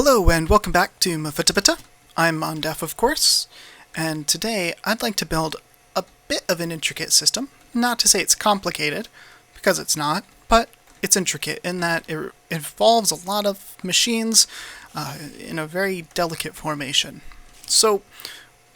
Hello and welcome back to MFTBT. I'm Mondef, of course, and today I'd like to build a bit of an intricate system. Not to say it's complicated, because it's not, but it's intricate in that it involves a lot of machines in a very delicate formation. So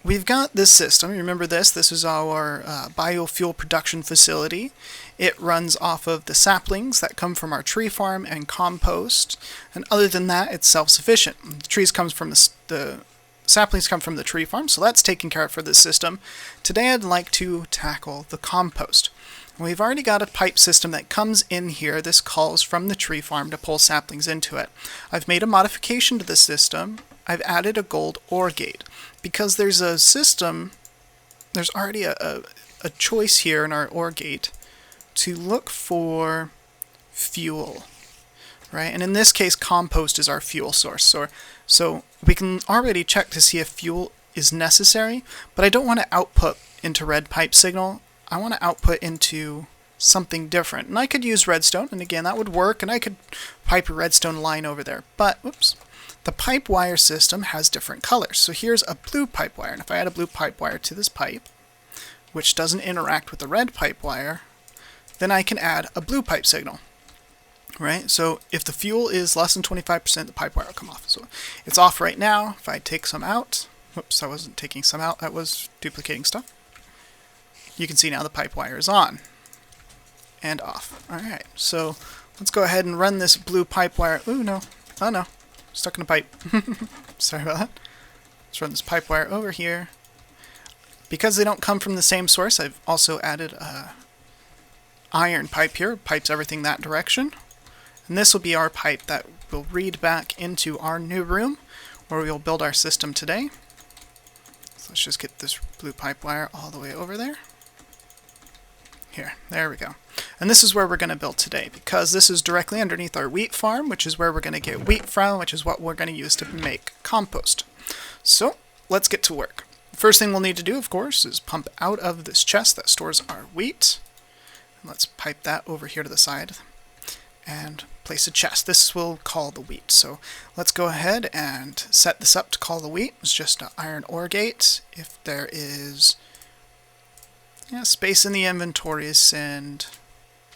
we've got this system. You remember this? This is our biofuel production facility. It runs off of the saplings that come from our tree farm and compost. And other than that, it's self-sufficient. The saplings come from the tree farm, so that's taken care of for this system. Today I'd like to tackle the compost. We've already got a pipe system that comes in here. This calls from the tree farm to pull saplings into it. I've made a modification to the system. I've added a gold ore gate. Because there's a system, there's already a choice here in our ore gate to look for fuel, right? And in this case, compost is our fuel source. So we can already check to see if fuel is necessary, but I don't want to output into red pipe signal. I want to output into something different. And I could use redstone, and again, that would work, and I could pipe a redstone line over there. But, oops. The pipe wire system has different colors. So here's a blue pipe wire, and if I add a blue pipe wire to this pipe, which doesn't interact with the red pipe wire, then I can add a blue pipe signal, right? So if the fuel is less than 25%, the pipe wire will come off. So it's off right now. If I take some out, whoops, I wasn't taking some out, that was duplicating stuff. You can see now the pipe wire is on and off. All right, so let's go ahead and run this blue pipe wire. Ooh, no, oh no. Stuck in a pipe. Sorry about that. Let's run this pipe wire over here. Because they don't come from the same source, I've also added a iron pipe here. Pipes everything that direction. And this will be our pipe that will read back into our new room where we'll build our system today. So let's just get this blue pipe wire all the way over there. Here, there we go. And this is where we're going to build today, because this is directly underneath our wheat farm, which is where we're going to get wheat from, which is what we're going to use to make compost. So, let's get to work. First thing we'll need to do, of course, is pump out of this chest that stores our wheat. And let's pipe that over here to the side and place a chest. This will call the wheat. So, let's go ahead and set this up to call the wheat. It's just an iron ore gate. If there is space in the inventory, send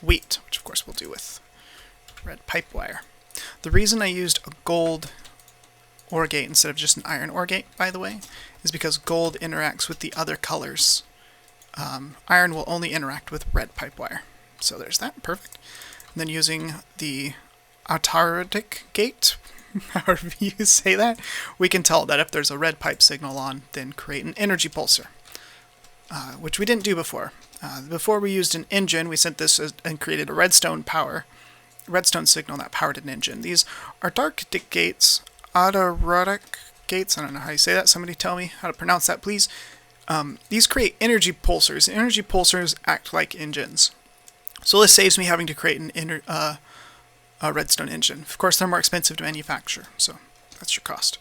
wheat, which of course we'll do with red pipe wire. The reason I used a gold ore gate instead of just an iron ore gate, by the way, is because gold interacts with the other colors. Iron will only interact with red pipe wire. So there's that, perfect. And then using the arctor gate, however you say that, we can tell that if there's a red pipe signal on, then create an energy pulsar. Which we didn't do before. Before we used an engine, we sent this and created a redstone signal that powered an engine. These are arctor gates, I don't know how you say that, somebody tell me how to pronounce that please. These create energy pulsars. Energy pulsars act like engines. So this saves me having to create a redstone engine. Of course, they're more expensive to manufacture, so that's your cost.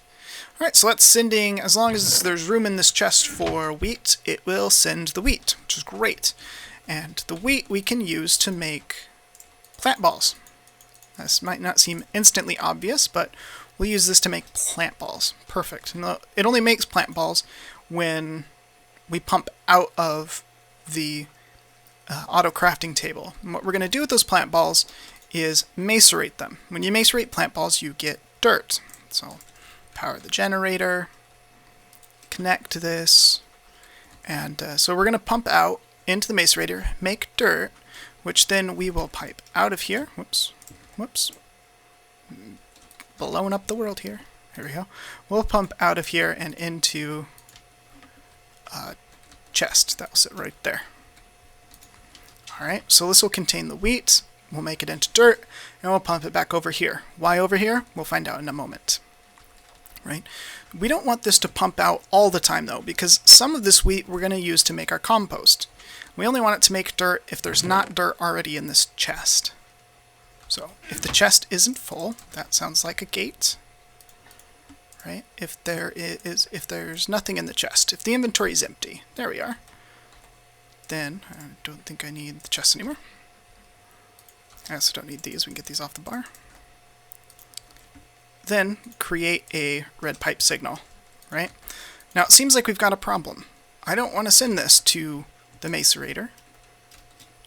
Alright, so that's sending, as long as there's room in this chest for wheat, it will send the wheat, which is great. And the wheat we can use to make plant balls. This might not seem instantly obvious, but we'll use this to make plant balls. Perfect. And it only makes plant balls when we pump out of the auto crafting table. And what we're going to do with those plant balls is macerate them. When you macerate plant balls, you get dirt. So power the generator, connect to this, and so we're going to pump out into the macerator, make dirt, which then we will pipe out of here. Whoops, blowing up the world here. Here we go. We'll pump out of here and into a chest. That will sit right there. Alright, so this will contain the wheat, we'll make it into dirt, and we'll pump it back over here. Why over here? We'll find out in a moment. Right? We don't want this to pump out all the time though, because some of this wheat we're going to use to make our compost. We only want it to make dirt if there's not dirt already in this chest. So if the chest isn't full, that sounds like a gate. Right? If there's nothing in the chest, if the inventory is empty, there we are. Then I don't think I need the chest anymore. I also don't need these, we can get these off the bar. then create a red pipe signal, right? Now it seems like we've got a problem. I don't want to send this to the macerator.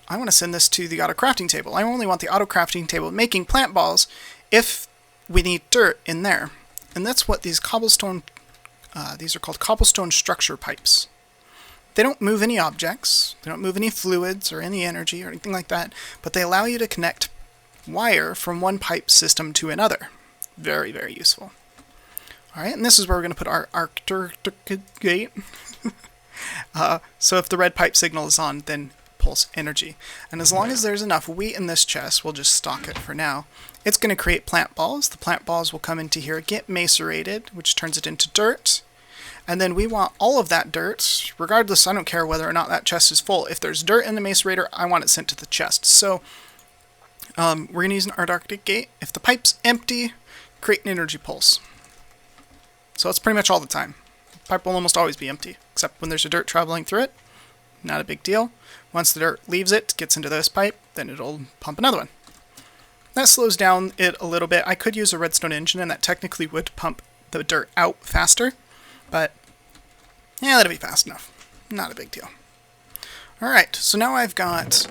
I want to send this to the auto crafting table. I only want the auto crafting table making plant balls if we need dirt in there. And that's what these cobblestone, these are called cobblestone structure pipes. They don't move any objects, they don't move any fluids or any energy or anything like that, but they allow you to connect wire from one pipe system to another. Very, very useful. Alright, and this is where we're going to put our arctor gate. So if the red pipe signal is on, then pulse energy. And as long as there's enough wheat in this chest, we'll just stock it for now. It's going to create plant balls. The plant balls will come into here, get macerated, which turns it into dirt. And then we want all of that dirt, regardless, I don't care whether or not that chest is full. If there's dirt in the macerator, I want it sent to the chest. So we're going to use an Arctic gate. If the pipe's empty, create an energy pulse. So it's pretty much all the time. The pipe will almost always be empty, except when there's a dirt traveling through it. Not a big deal. Once the dirt leaves it, gets into this pipe, then it'll pump another one. That slows down it a little bit. I could use a redstone engine, and that technically would pump the dirt out faster. But, yeah, that'll be fast enough. Not a big deal. Alright, so now I've got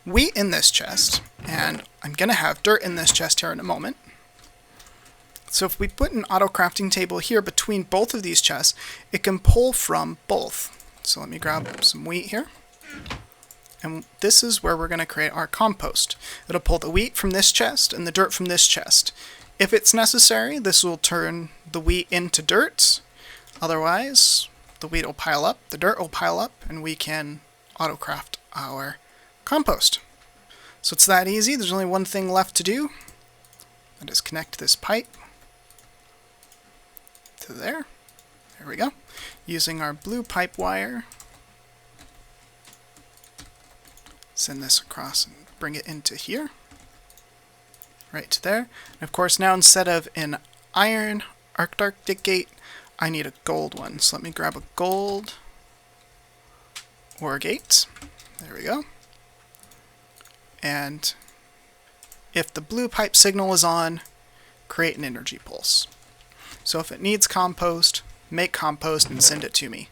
wheat in this chest, and I'm going to have dirt in this chest here in a moment. So if we put an auto crafting table here between both of these chests, it can pull from both. So let me grab some wheat here. And this is where we're going to create our compost. It'll pull the wheat from this chest and the dirt from this chest. If it's necessary, this will turn the wheat into dirt. Otherwise, the wheat will pile up, the dirt will pile up, and we can auto-craft our compost. So it's that easy. There's only one thing left to do. That is connect this pipe to there. There we go. Using our blue pipe wire. Send this across and bring it into here. Right to there. And of course now instead of an iron Arctic gate, I need a gold one. So let me grab a gold ore gate. There we go. And if the blue pipe signal is on, create an energy pulse. So if it needs compost, make compost and send it to me.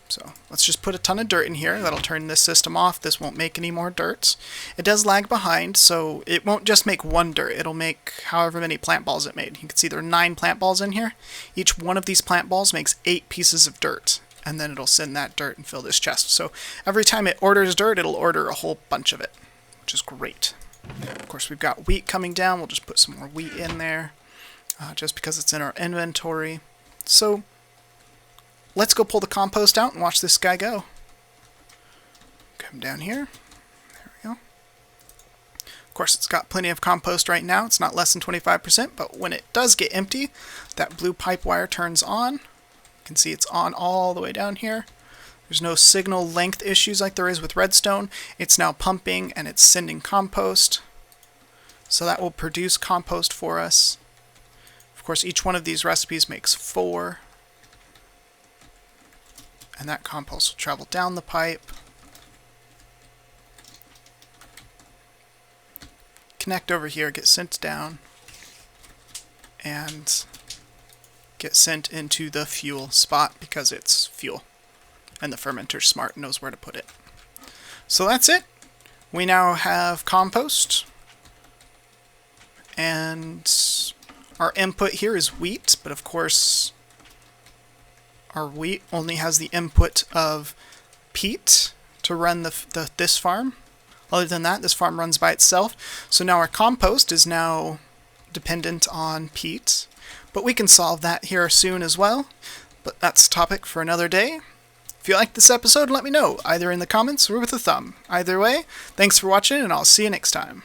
So let's just put a ton of dirt in here. That'll turn this system off. This won't make any more dirt. It does lag behind, so it won't just make one dirt. It'll make however many plant balls it made. You can see there are 9 plant balls in here. Each one of these plant balls makes 8 pieces of dirt. And then it'll send that dirt and fill this chest. So every time it orders dirt, it'll order a whole bunch of it, which is great. Of course, we've got wheat coming down. We'll just put some more wheat in there, just because it's in our inventory. So let's go pull the compost out and watch this guy go. Come down here. There we go. Of course, it's got plenty of compost right now. It's not less than 25%, but when it does get empty, that blue pipe wire turns on. You can see it's on all the way down here. There's no signal length issues like there is with redstone. It's now pumping and it's sending compost. So that will produce compost for us. Of course, each one of these recipes makes 4. And that compost will travel down the pipe, connect over here, get sent down, and get sent into the fuel spot because it's fuel. And the fermenter's smart and knows where to put it. So that's it. We now have compost. And our input here is wheat, but of course our wheat only has the input of peat to run this farm. Other than that, this farm runs by itself. So now our compost is now dependent on peat. But we can solve that here soon as well. But that's a topic for another day. If you liked this episode, let me know, either in the comments or with a thumb. Either way, thanks for watching, and I'll see you next time.